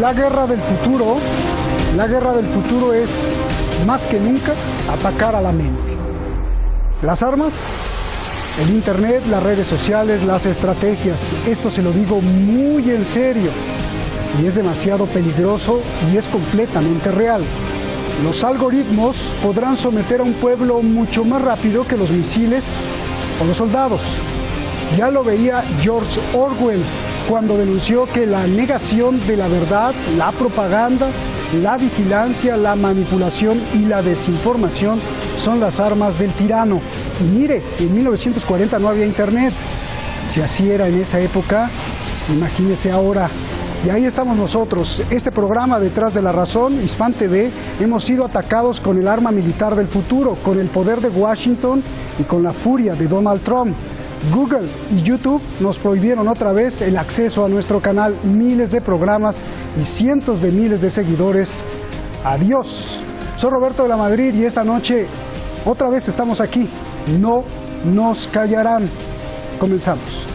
La guerra del futuro es, más que nunca, atacar a la mente. Las armas, el internet, las redes sociales, las estrategias. Esto se lo digo muy en serio. Y es demasiado peligroso y es completamente real. Los algoritmos podrán someter a un pueblo mucho más rápido que los misiles o los soldados. Ya lo veía George Orwell cuando denunció que la negación de la verdad, la propaganda, la vigilancia, la manipulación y la desinformación son las armas del tirano. Y mire, en 1940 no había internet. Si así era en esa época, imagínese ahora. Y ahí estamos nosotros, este programa Detrás de la Razón, Hispan TV, hemos sido atacados con el arma militar del futuro, con el poder de Washington y con la furia de Donald Trump. Google y YouTube nos prohibieron otra vez el acceso a nuestro canal, miles de programas y cientos de miles de seguidores. Adiós. Soy Roberto de la Madrid y esta noche otra vez estamos aquí. No nos callarán. Comenzamos.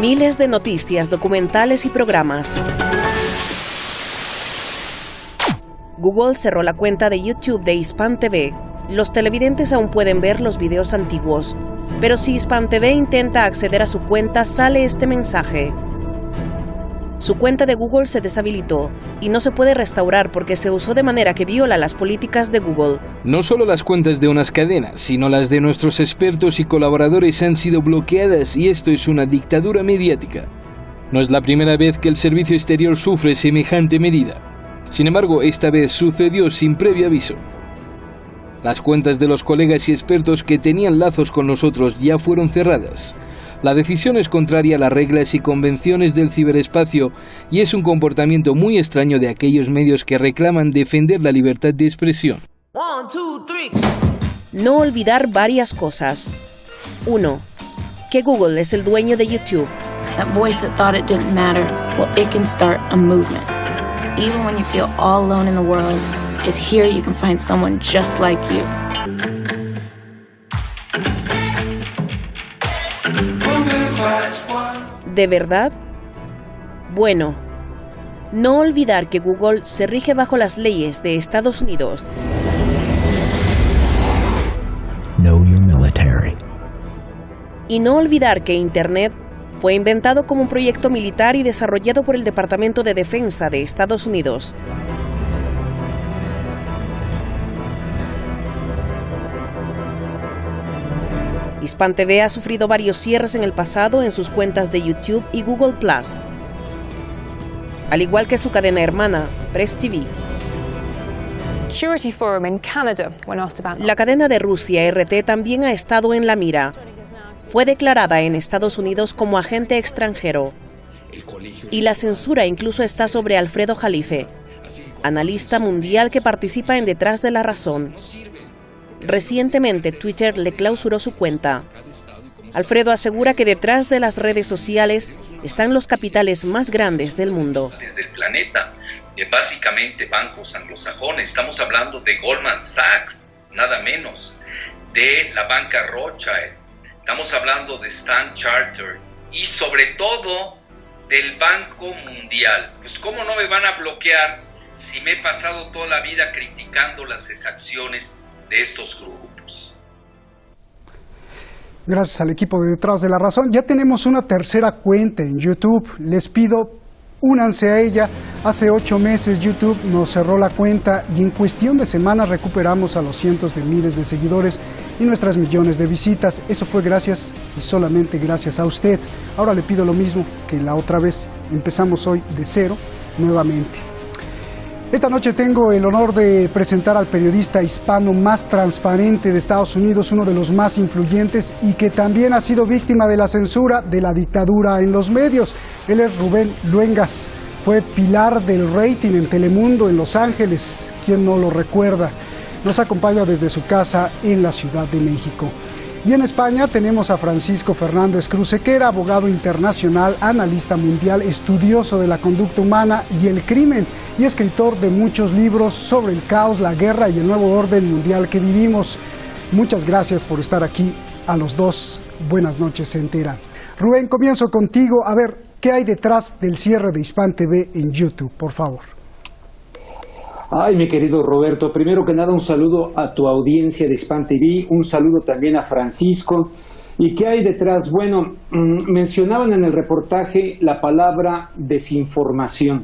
Miles de noticias, documentales y programas. Google cerró la cuenta de YouTube de Hispan TV. Los televidentes aún pueden ver los videos antiguos, pero si Hispan TV intenta acceder a su cuenta, sale este mensaje. Su cuenta de Google se deshabilitó y no se puede restaurar porque se usó de manera que viola las políticas de Google. No solo las cuentas de unas cadenas, sino las de nuestros expertos y colaboradores han sido bloqueadas y esto es una dictadura mediática. No es la primera vez que el servicio exterior sufre semejante medida. Sin embargo, esta vez sucedió sin previo aviso. Las cuentas de los colegas y expertos que tenían lazos con nosotros ya fueron cerradas. La decisión es contraria a las reglas y convenciones del ciberespacio y es un comportamiento muy extraño de aquellos medios que reclaman defender la libertad de expresión. 1, 2, 3. No olvidar varias cosas. 1. Que Google es el dueño de YouTube. That voice that thought it didn't matter, well, it can start a movement. Even when you feel all alone in the world, it's here you can find someone just like you. ¿De verdad? Bueno, no olvidar que Google se rige bajo las leyes de Estados Unidos. Know your military. Y no olvidar que Internet fue inventado como un proyecto militar y desarrollado por el Departamento de Defensa de Estados Unidos. Hispan TV ha sufrido varios cierres en el pasado en sus cuentas de YouTube y Google+, al igual que su cadena hermana, Press TV. La cadena de Rusia, RT, también ha estado en la mira. Fue declarada en Estados Unidos como agente extranjero. Y la censura incluso está sobre Alfredo Jalife, analista mundial que participa en Detrás de la Razón. Recientemente, Twitter le clausuró su cuenta. Alfredo asegura que detrás de las redes sociales están los capitales más grandes del mundo. Desde el planeta, básicamente bancos anglosajones. Estamos hablando de Goldman Sachs, nada menos, de la banca Rothschild. Estamos hablando de Standard Chartered y sobre todo del Banco Mundial. Pues ¿cómo no me van a bloquear si me he pasado toda la vida criticando las exacciones de estos grupos? Gracias al equipo de Detrás de la Razón. Ya tenemos una tercera cuenta en YouTube. Les pido, únanse a ella. Hace 8 meses YouTube nos cerró la cuenta y en cuestión de semanas recuperamos a los cientos de miles de seguidores y nuestras millones de visitas. Eso fue gracias y solamente gracias a usted. Ahora le pido lo mismo que la otra vez. Empezamos hoy de cero nuevamente. Esta noche tengo el honor de presentar al periodista hispano más transparente de Estados Unidos, uno de los más influyentes y que también ha sido víctima de la censura de la dictadura en los medios. Él es Rubén Luengas, fue pilar del rating en Telemundo en Los Ángeles, ¿quién no lo recuerda? Nos acompaña desde su casa en la Ciudad de México. Y en España tenemos a Francisco Fernández Cruz Sequera, abogado internacional, analista mundial, estudioso de la conducta humana y el crimen, y escritor de muchos libros sobre el caos, la guerra y el nuevo orden mundial que vivimos. Muchas gracias por estar aquí a los dos. Buenas noches entera. Rubén, comienzo contigo. A ver, ¿qué hay detrás del cierre de Hispan TV en YouTube, por favor? Ay, mi querido Roberto, primero que nada un saludo a tu audiencia de Hispan TV, un saludo también a Francisco. ¿Y qué hay detrás? Bueno, mencionaban en el reportaje la palabra desinformación.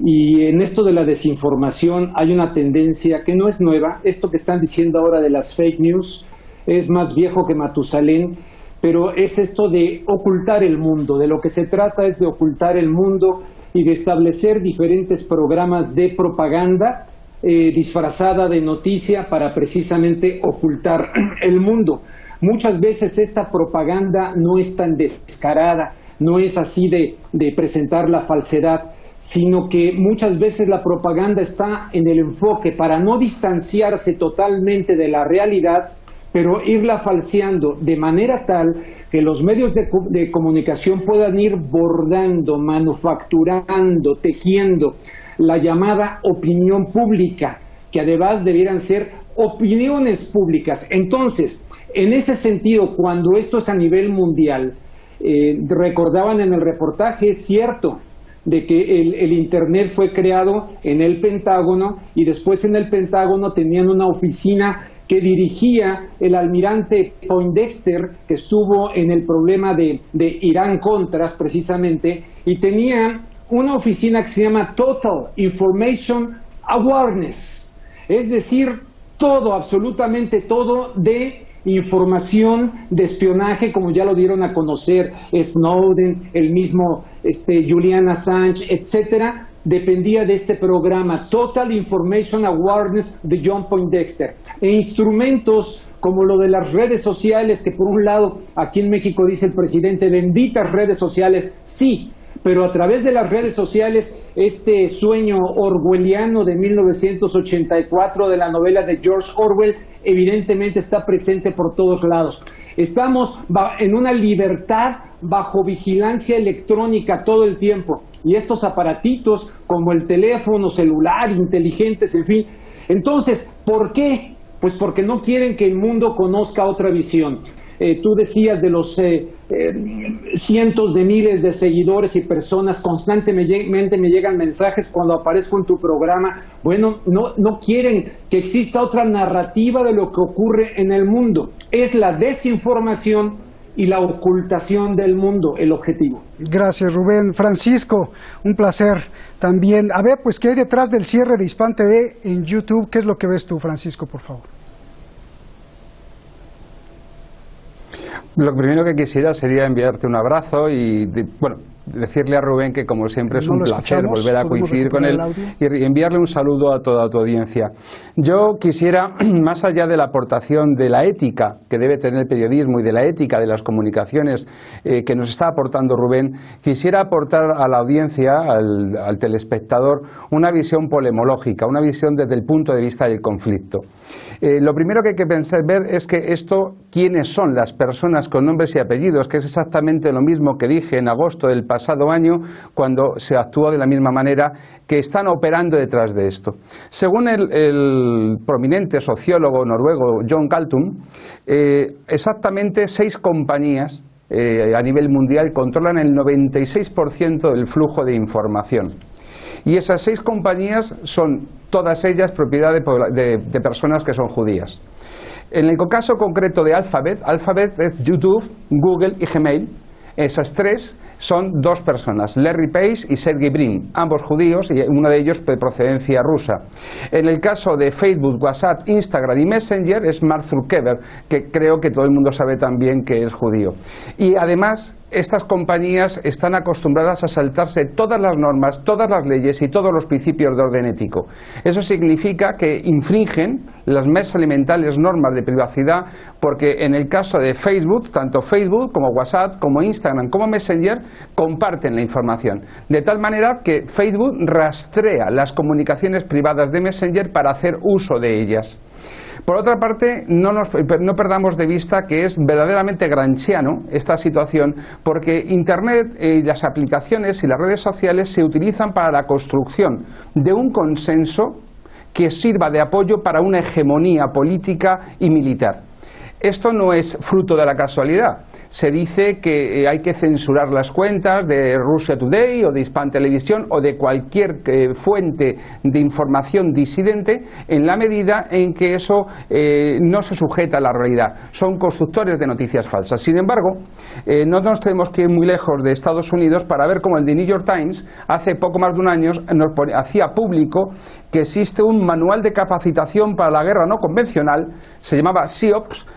Y en esto de la desinformación hay una tendencia que no es nueva. Esto que están diciendo ahora de las fake news es más viejo que Matusalén, pero es esto de ocultar el mundo. De lo que se trata es de ocultar el mundo y de establecer diferentes programas de propaganda disfrazada de noticia para precisamente ocultar el mundo. Muchas veces esta propaganda no es tan descarada, no es así de presentar la falsedad, sino que muchas veces la propaganda está en el enfoque para no distanciarse totalmente de la realidad, pero irla falseando de manera tal que los medios de comunicación puedan ir bordando, manufacturando, tejiendo la llamada opinión pública, que además debieran ser opiniones públicas. Entonces, en ese sentido, cuando esto es a nivel mundial, recordaban en el reportaje, es cierto, de que el Internet fue creado en el Pentágono y después en el Pentágono tenían una oficina que dirigía el almirante Poindexter, que estuvo en el problema de Irán-Contras precisamente, y tenía una oficina que se llama Total Information Awareness, es decir, todo, absolutamente todo de información de espionaje, como ya lo dieron a conocer Snowden, el mismo Julian Assange, etcétera, dependía de este programa Total Information Awareness de John Poindexter. E instrumentos como lo de las redes sociales, que por un lado aquí en México dice el presidente, benditas redes sociales, sí, pero a través de las redes sociales, este sueño orwelliano de 1984 de la novela de George Orwell evidentemente está presente por todos lados. Estamos en una libertad bajo vigilancia electrónica todo el tiempo, y estos aparatitos como el teléfono celular, inteligentes, en fin. Entonces, ¿por qué? Pues porque no quieren que el mundo conozca otra visión. Tú decías de los cientos de miles de seguidores y personas, constantemente me llegan mensajes cuando aparezco en tu programa. Bueno, no quieren que exista otra narrativa de lo que ocurre en el mundo. Es la desinformación y la ocultación del mundo el objetivo. Gracias, Rubén. Francisco, un placer también. A ver, pues, ¿qué hay detrás del cierre de Hispan TV en YouTube? ¿Qué es lo que ves tú, Francisco, por favor? Lo primero que quisiera sería enviarte un abrazo y, decirle a Rubén que, como siempre, es un placer volver a coincidir con él y enviarle un saludo a toda tu audiencia. Yo quisiera, más allá de la aportación de la ética que debe tener el periodismo y de la ética de las comunicaciones que nos está aportando Rubén, quisiera aportar a la audiencia, al telespectador, una visión polemológica, una visión desde el punto de vista del conflicto. Lo primero que hay que ver es que quiénes son las personas con nombres y apellidos, que es exactamente lo mismo que dije en agosto del pasado año, cuando se actuó de la misma manera, que están operando detrás de esto. Según el prominente sociólogo noruego John Galtung, exactamente 6 compañías a nivel mundial controlan el 96% del flujo de información. Y esas 6 compañías son todas ellas propiedad de personas que son judías. En el caso concreto de Alphabet es YouTube, Google y Gmail. Esas 3 son 2 personas, Larry Page y Sergey Brin, ambos judíos y uno de ellos de procedencia rusa. En el caso de Facebook, WhatsApp, Instagram y Messenger es Mark Zuckerberg, que creo que todo el mundo sabe también que es judío. Y además, estas compañías están acostumbradas a saltarse todas las normas, todas las leyes y todos los principios de orden ético. Eso significa que infringen las más elementales normas de privacidad, porque en el caso de Facebook, tanto Facebook como WhatsApp, como Instagram, como Messenger, comparten la información. De tal manera que Facebook rastrea las comunicaciones privadas de Messenger para hacer uso de ellas. Por otra parte, no perdamos de vista que es verdaderamente gramsciano esta situación, porque Internet, las aplicaciones y las redes sociales se utilizan para la construcción de un consenso que sirva de apoyo para una hegemonía política y militar. Esto no es fruto de la casualidad. Se dice que hay que censurar las cuentas de Russia Today o de Hispan Televisión o de cualquier fuente de información disidente en la medida en que eso no se sujeta a la realidad. Son constructores de noticias falsas. Sin embargo, no nos tenemos que ir muy lejos de Estados Unidos para ver cómo el The New York Times hace poco más de un año hacía público que existe un manual de capacitación para la guerra no convencional, se llamaba SEOPS,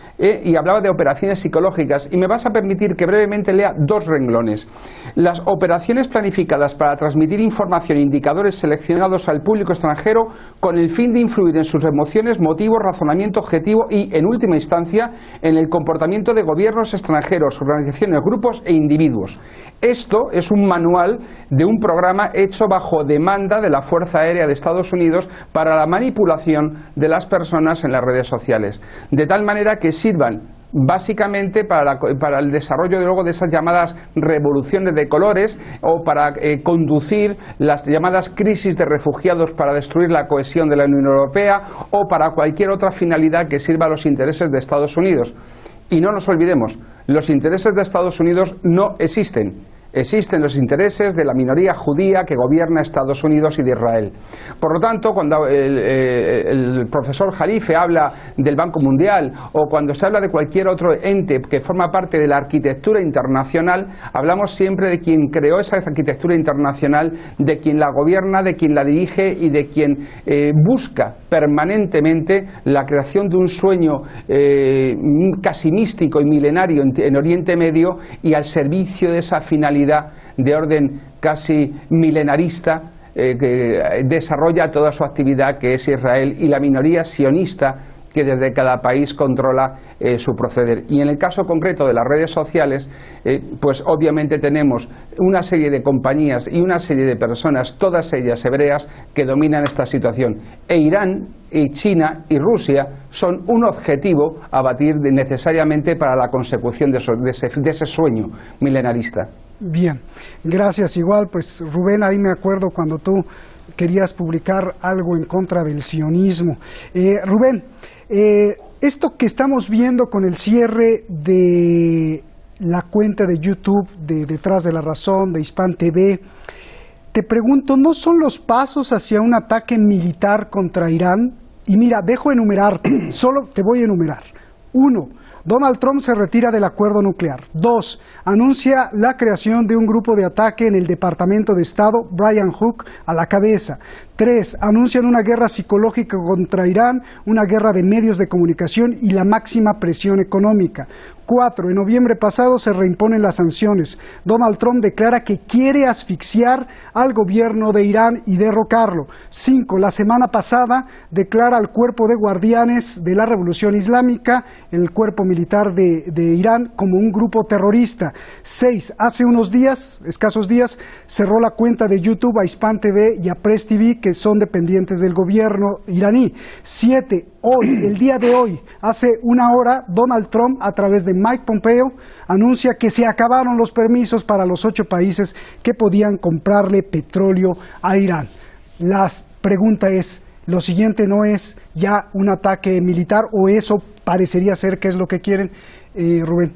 y hablaba de operaciones psicológicas, y me vas a permitir que brevemente lea 2 renglones. Las operaciones planificadas para transmitir información e indicadores seleccionados al público extranjero con el fin de influir en sus emociones, motivos, razonamiento objetivo y, en última instancia, en el comportamiento de gobiernos extranjeros, organizaciones, grupos e individuos. Esto es un manual de un programa hecho bajo demanda de la Fuerza Aérea de Estados Unidos para la manipulación de las personas en las redes sociales, de tal manera que sirvan básicamente para el desarrollo luego de esas llamadas revoluciones de colores o para conducir las llamadas crisis de refugiados para destruir la cohesión de la Unión Europea o para cualquier otra finalidad que sirva a los intereses de Estados Unidos. Y no nos olvidemos, los intereses de Estados Unidos no existen. Existen los intereses de la minoría judía que gobierna Estados Unidos y de Israel. Por lo tanto, cuando el profesor Jalife habla del Banco Mundial o cuando se habla de cualquier otro ente que forma parte de la arquitectura internacional, hablamos siempre de quien creó esa arquitectura internacional, de quien la gobierna, de quien la dirige y de quien busca permanentemente la creación de un sueño casi místico y milenario en Oriente Medio y al servicio de esa finalidad de orden casi milenarista que desarrolla toda su actividad, que es Israel y la minoría sionista que desde cada país controla su proceder. Y en el caso concreto de las redes sociales, pues obviamente tenemos una serie de compañías y una serie de personas, todas ellas hebreas, que dominan esta situación. E Irán, y China y Rusia son un objetivo a batir necesariamente para la consecución de ese sueño milenarista. Bien, gracias. Igual, pues Rubén, ahí me acuerdo cuando tú querías publicar algo en contra del sionismo. Rubén, esto que estamos viendo con el cierre de la cuenta de YouTube de Detrás de la Razón, de Hispan TV, te pregunto, ¿no son los pasos hacia un ataque militar contra Irán? Y mira, dejo enumerarte, solo te voy a enumerar. 1. Donald Trump se retira del acuerdo nuclear. 2. Anuncia la creación de un grupo de ataque en el Departamento de Estado, Brian Hook a la cabeza. 3. Anuncian una guerra psicológica contra Irán, una guerra de medios de comunicación y la máxima presión económica. 4. En noviembre pasado se reimponen las sanciones. Donald Trump declara que quiere asfixiar al gobierno de Irán y derrocarlo. 5. La semana pasada declara al cuerpo de guardianes de la Revolución Islámica, el cuerpo militar de Irán, como un grupo terrorista. 6. Hace unos días, escasos días, cerró la cuenta de YouTube a Hispan TV y a Press TV, que son dependientes del gobierno iraní. 7. Hoy, el día de hoy, hace una hora, Donald Trump, a través de Mike Pompeo, anuncia que se acabaron los permisos para los 8 países que podían comprarle petróleo a Irán. La pregunta es, ¿lo siguiente no es ya un ataque militar o eso parecería ser que es lo que quieren, Rubén?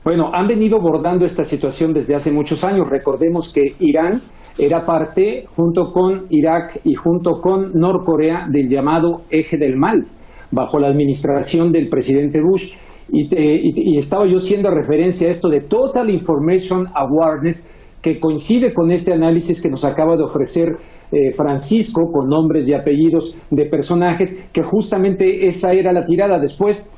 Bueno, han venido abordando esta situación desde hace muchos años. Recordemos que Irán era parte, junto con Irak y junto con Norcorea, del llamado Eje del Mal, bajo la administración del presidente Bush. Y estaba yo haciendo referencia a esto de Total Information Awareness, que coincide con este análisis que nos acaba de ofrecer Francisco, con nombres y apellidos de personajes, que justamente esa era la tirada. Después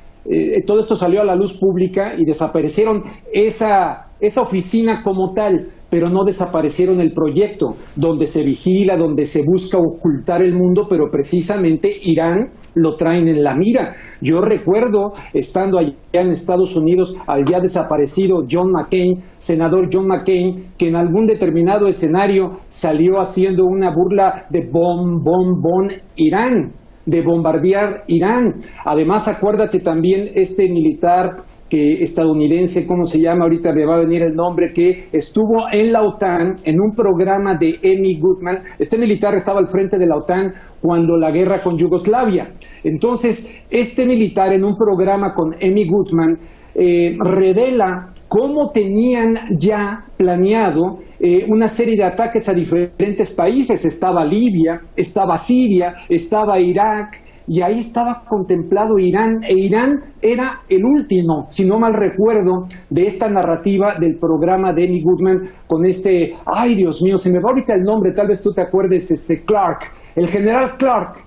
todo esto salió a la luz pública y desaparecieron esa oficina como tal, pero no desaparecieron el proyecto, donde se vigila, donde se busca ocultar el mundo, pero precisamente Irán lo traen en la mira. Yo recuerdo, estando allá en Estados Unidos, al ya desaparecido John McCain, senador John McCain, que en algún determinado escenario salió haciendo una burla de bom, Irán. de bombardear Irán. Además, acuérdate también este militar estadounidense, ¿cómo se llama? Ahorita me va a venir el nombre, que estuvo en la OTAN en un programa de Amy Goodman. Este militar estaba al frente de la OTAN cuando la guerra con Yugoslavia. Entonces, este militar en un programa con Amy Goodman revela cómo tenían ya planeado una serie de ataques a diferentes países. Estaba Libia, estaba Siria, estaba Irak, y ahí estaba contemplado Irán, e Irán era el último, si no mal recuerdo, de esta narrativa del programa de Amy Goodman con ay Dios mío, se me va ahorita el nombre, tal vez tú te acuerdes, Clark, el general Clark.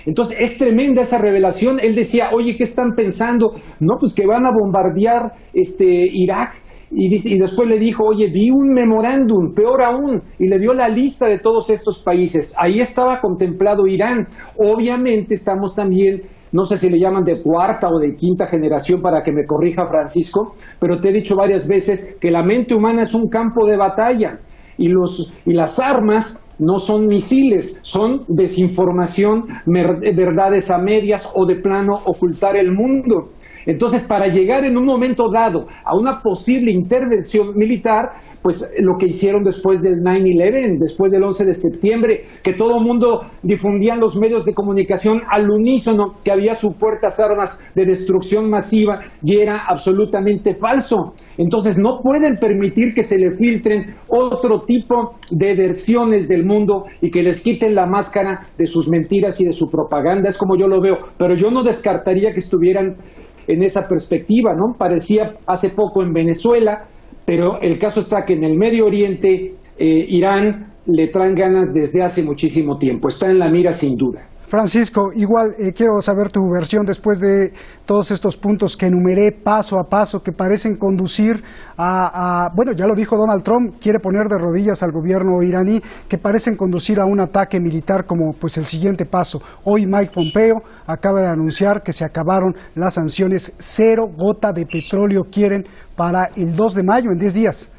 Entonces es tremenda esa revelación. Él decía, oye, ¿qué están pensando? No, pues que van a bombardear Irak. Y después le dijo, oye, vi un memorándum, peor aún, y le dio la lista de todos estos países. Ahí estaba contemplado Irán. Obviamente estamos también, no sé si le llaman de cuarta o de quinta generación, para que me corrija Francisco, pero te he dicho varias veces que la mente humana es un campo de batalla, y las armas no son misiles, son desinformación, verdades a medias o de plano ocultar el mundo. Entonces, para llegar en un momento dado a una posible intervención militar, pues lo que hicieron después del 9/11, después del 11 de septiembre, que todo el mundo difundía en los medios de comunicación al unísono que había supuestas armas de destrucción masiva, y era absolutamente falso. Entonces, no pueden permitir que se le filtren otro tipo de versiones del mundo y que les quiten la máscara de sus mentiras y de su propaganda. Es como yo lo veo, pero yo no descartaría que estuvieran en esa perspectiva, ¿no? Parecía hace poco en Venezuela, pero el caso está que en el Medio Oriente, Irán le traen ganas desde hace muchísimo tiempo, está en la mira sin duda. Francisco, igual quiero saber tu versión después de todos estos puntos que enumeré paso a paso, que parecen conducir bueno, ya lo dijo Donald Trump, quiere poner de rodillas al gobierno iraní, que parecen conducir a un ataque militar como pues el siguiente paso. Hoy Mike Pompeo acaba de anunciar que se acabaron las sanciones, 0 gota de petróleo quieren para el 2 de mayo, en 10 días.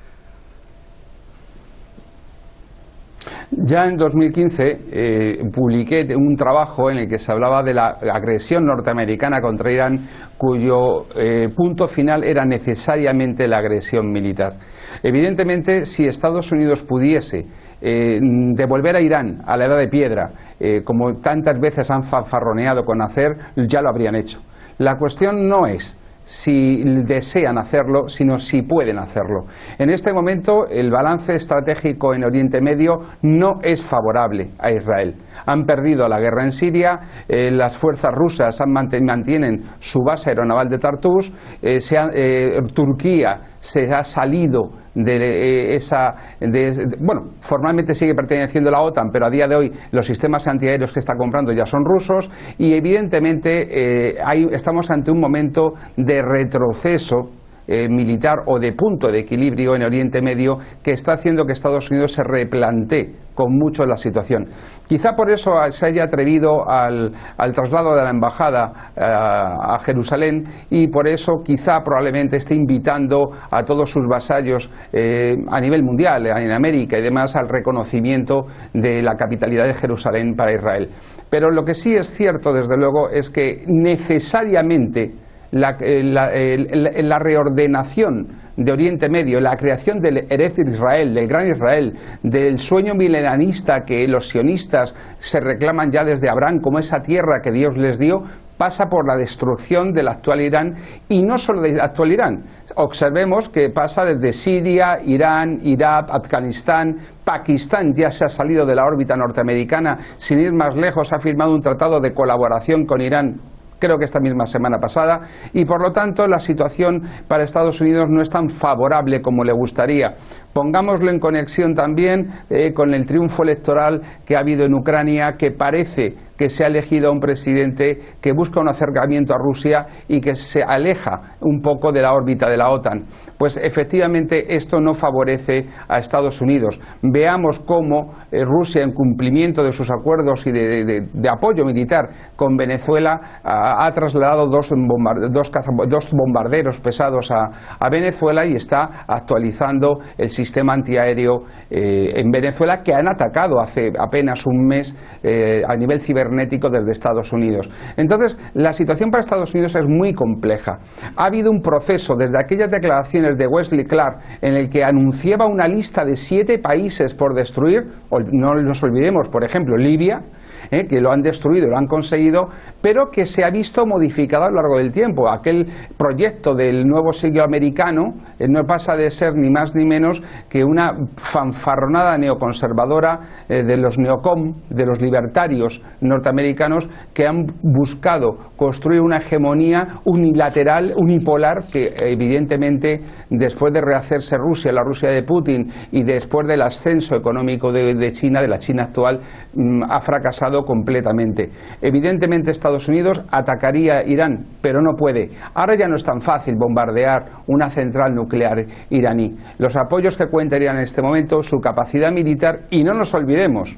Ya en 2015 publiqué un trabajo en el que se hablaba de la agresión norteamericana contra Irán, cuyo punto final era necesariamente la agresión militar. Evidentemente, si Estados Unidos pudiese devolver a Irán a la edad de piedra, como tantas veces han fanfarroneado con hacer, ya lo habrían hecho. La cuestión no es si desean hacerlo, sino si pueden hacerlo. En este momento el balance estratégico en Oriente Medio no es favorable a Israel. Han perdido la guerra en Siria, las fuerzas rusas mantienen su base aeronaval de Tartus, Turquía se ha salido bueno, formalmente sigue perteneciendo a la OTAN, pero a día de hoy los sistemas antiaéreos que está comprando ya son rusos, y evidentemente estamos ante un momento de retroceso militar o de punto de equilibrio en Oriente Medio, que está haciendo que Estados Unidos se replantee con mucho la situación. Quizá por eso se haya atrevido al traslado de la embajada a Jerusalén, y por eso quizá probablemente esté invitando a todos sus vasallos a nivel mundial, en América y demás, al reconocimiento de la capitalidad de Jerusalén para Israel. Pero lo que sí es cierto, desde luego, es que necesariamente la reordenación de Oriente Medio, la creación del Eretz Israel, del Gran Israel, del sueño milenarista que los sionistas se reclaman ya desde Abraham como esa tierra que Dios les dio, pasa por la destrucción del actual Irán, y no solo del actual Irán. Observemos que pasa desde Siria, Irán, Irak, Afganistán, Pakistán ya se ha salido de la órbita norteamericana, sin ir más lejos ha firmado un tratado de colaboración con Irán, creo que esta misma semana pasada, y por lo tanto la situación para Estados Unidos no es tan favorable como le gustaría. Pongámoslo en conexión también con el triunfo electoral que ha habido en Ucrania, que parece que se ha elegido a un presidente que busca un acercamiento a Rusia y que se aleja un poco de la órbita de la OTAN. Pues efectivamente esto no favorece a Estados Unidos. Veamos cómo Rusia, en cumplimiento de sus acuerdos y de apoyo militar con Venezuela, ha trasladado dos bombarderos pesados a Venezuela, y está actualizando el sistema antiaéreo en Venezuela, que han atacado hace apenas un mes a nivel cibernético cibernético desde Estados Unidos. Entonces, la situación para Estados Unidos es muy compleja. Ha habido un proceso desde aquellas declaraciones de Wesley Clark en el que anunciaba una lista de 7 países por destruir. No nos olvidemos, por ejemplo, Libia, que lo han destruido, lo han conseguido, pero que se ha visto modificado a lo largo del tiempo. Aquel proyecto del nuevo siglo americano no pasa de ser ni más ni menos que una fanfarronada neoconservadora de los neocon, de los libertarios norteamericanos, que han buscado construir una hegemonía unilateral, unipolar, que evidentemente después de rehacerse Rusia, la Rusia de Putin, y después del ascenso económico de China, de la China actual, ha fracasado completamente. Evidentemente Estados Unidos atacaría Irán, pero no puede. Ahora ya no es tan fácil bombardear una central nuclear iraní. Los apoyos que cuenta Irán en este momento, su capacidad militar, y no nos olvidemos,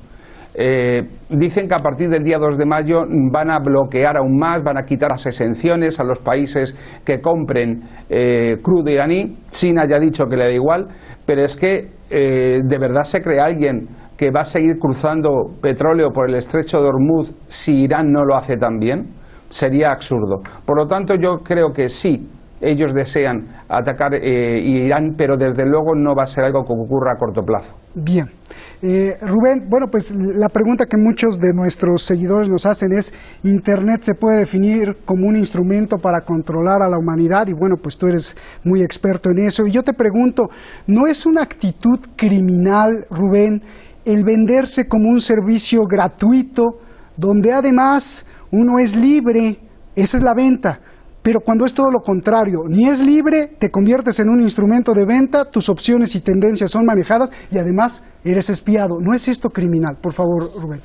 dicen que a partir del día 2 de mayo van a bloquear aún más, van a quitar las exenciones a los países que compren crudo iraní. China ya ha dicho que le da igual, pero es que ¿de verdad se cree alguien que va a seguir cruzando petróleo por el estrecho de Hormuz si Irán no lo hace también? Sería absurdo. Por lo tanto, yo creo que sí, ellos desean atacar Irán, pero desde luego no va a ser algo que ocurra a corto plazo. Bien. Rubén, bueno, pues la pregunta que muchos de nuestros seguidores nos hacen es: ¿Internet se puede definir como un instrumento para controlar a la humanidad? Y bueno, pues tú eres muy experto en eso. Y yo te pregunto, ¿no es una actitud criminal, Rubén, el venderse como un servicio gratuito, donde además uno es libre? Esa es la venta. Pero cuando es todo lo contrario, ni es libre, te conviertes en un instrumento de venta, tus opciones y tendencias son manejadas y además eres espiado. ¿No es esto criminal? Por favor, Rubén.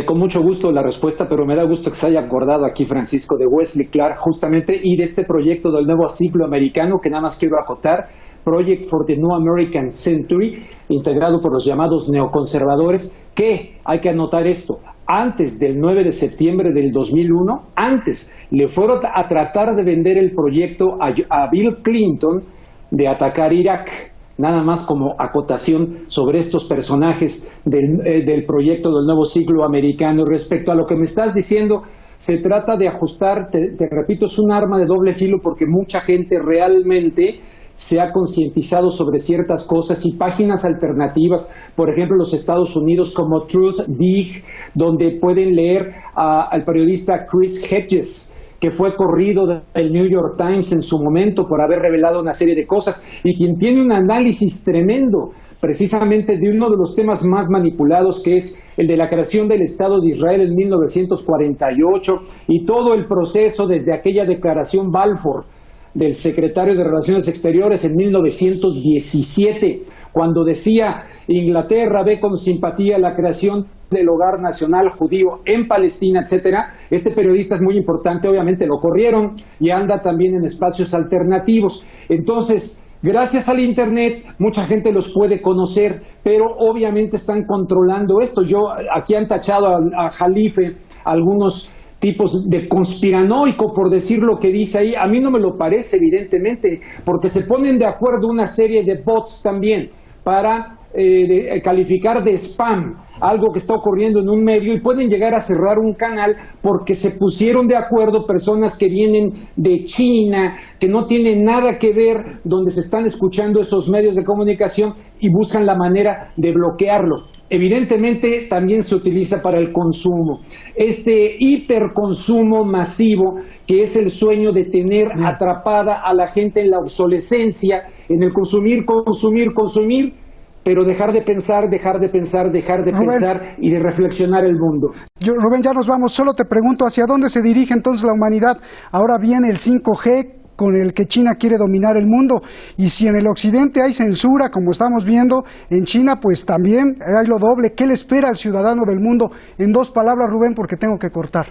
Con mucho gusto la respuesta, pero me da gusto que se haya acordado aquí, Francisco, de Wesley Clark justamente y de este proyecto del nuevo siglo americano, que nada más quiero acotar, Project for the New American Century, integrado por los llamados neoconservadores, que, hay que anotar esto, antes del 9 de septiembre del 2001, antes le fueron a tratar de vender el proyecto a Bill Clinton de atacar Irak. Nada más como acotación sobre estos personajes del proyecto del nuevo siglo americano. Respecto a lo que me estás diciendo, se trata de ajustar, te repito, es un arma de doble filo porque mucha gente realmente se ha concientizado sobre ciertas cosas y páginas alternativas, por ejemplo, los Estados Unidos como Truthdig, donde pueden leer al periodista Chris Hedges, que fue corrido del New York Times en su momento por haber revelado una serie de cosas y quien tiene un análisis tremendo precisamente de uno de los temas más manipulados, que es el de la creación del Estado de Israel en 1948 y todo el proceso desde aquella declaración Balfour del secretario de Relaciones Exteriores en 1917, cuando decía: Inglaterra ve con simpatía la creación del hogar nacional judío en Palestina, etcétera. Este periodista es muy importante, obviamente lo corrieron y anda también en espacios alternativos. Entonces, gracias al Internet, mucha gente los puede conocer, pero obviamente están controlando esto. Aquí han tachado a Jalife, algunos tipos de conspiranoico por decir lo que dice ahí. A mí no me lo parece, evidentemente, porque se ponen de acuerdo una serie de bots también para calificar de spam algo que está ocurriendo en un medio y pueden llegar a cerrar un canal porque se pusieron de acuerdo personas que vienen de China, que no tienen nada que ver donde se están escuchando esos medios de comunicación y buscan la manera de bloquearlo. Evidentemente también se utiliza para el consumo, este hiperconsumo masivo que es el sueño de tener atrapada a la gente en la obsolescencia, en el consumir, pero dejar de pensar y de reflexionar el mundo. Rubén, ya nos vamos. Solo te pregunto, ¿hacia dónde se dirige entonces la humanidad? Ahora viene el 5G con el que China quiere dominar el mundo, y si en el occidente hay censura, como estamos viendo, en China pues también hay lo doble. ¿Qué le espera al ciudadano del mundo? En 2 palabras, Rubén, porque tengo que cortar.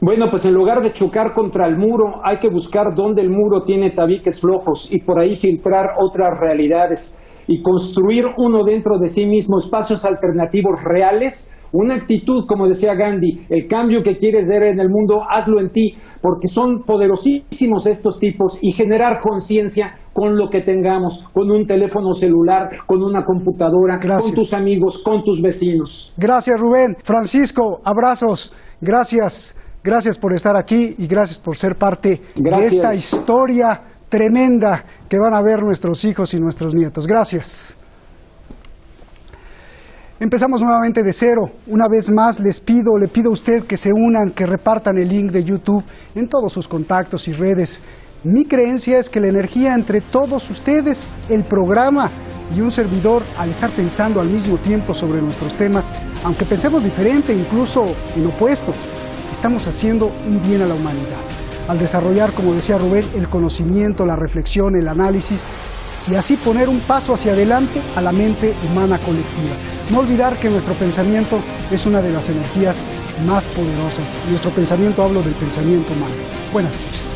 Bueno, pues en lugar de chocar contra el muro, hay que buscar dónde el muro tiene tabiques flojos y por ahí filtrar otras realidades y construir uno dentro de sí mismo espacios alternativos reales, una actitud, como decía Gandhi, el cambio que quieres ver en el mundo, hazlo en ti, porque son poderosísimos estos tipos, y generar conciencia con lo que tengamos, con un teléfono celular, con una computadora, gracias, con tus amigos, con tus vecinos. Gracias, Rubén. Francisco, abrazos. Gracias. Gracias por estar aquí y gracias por ser parte de esta historia tremenda que van a ver nuestros hijos y nuestros nietos. Gracias. Empezamos nuevamente de cero. Una vez más le pido a usted que se unan, que repartan el link de YouTube en todos sus contactos y redes. Mi creencia es que la energía entre todos ustedes, el programa y un servidor, al estar pensando al mismo tiempo sobre nuestros temas, aunque pensemos diferente, incluso en opuesto, estamos haciendo un bien a la humanidad. Al desarrollar, como decía Rubén, el conocimiento, la reflexión, el análisis, y así poner un paso hacia adelante a la mente humana colectiva. No olvidar que nuestro pensamiento es una de las energías más poderosas. Nuestro pensamiento, hablo del pensamiento humano. Buenas noches.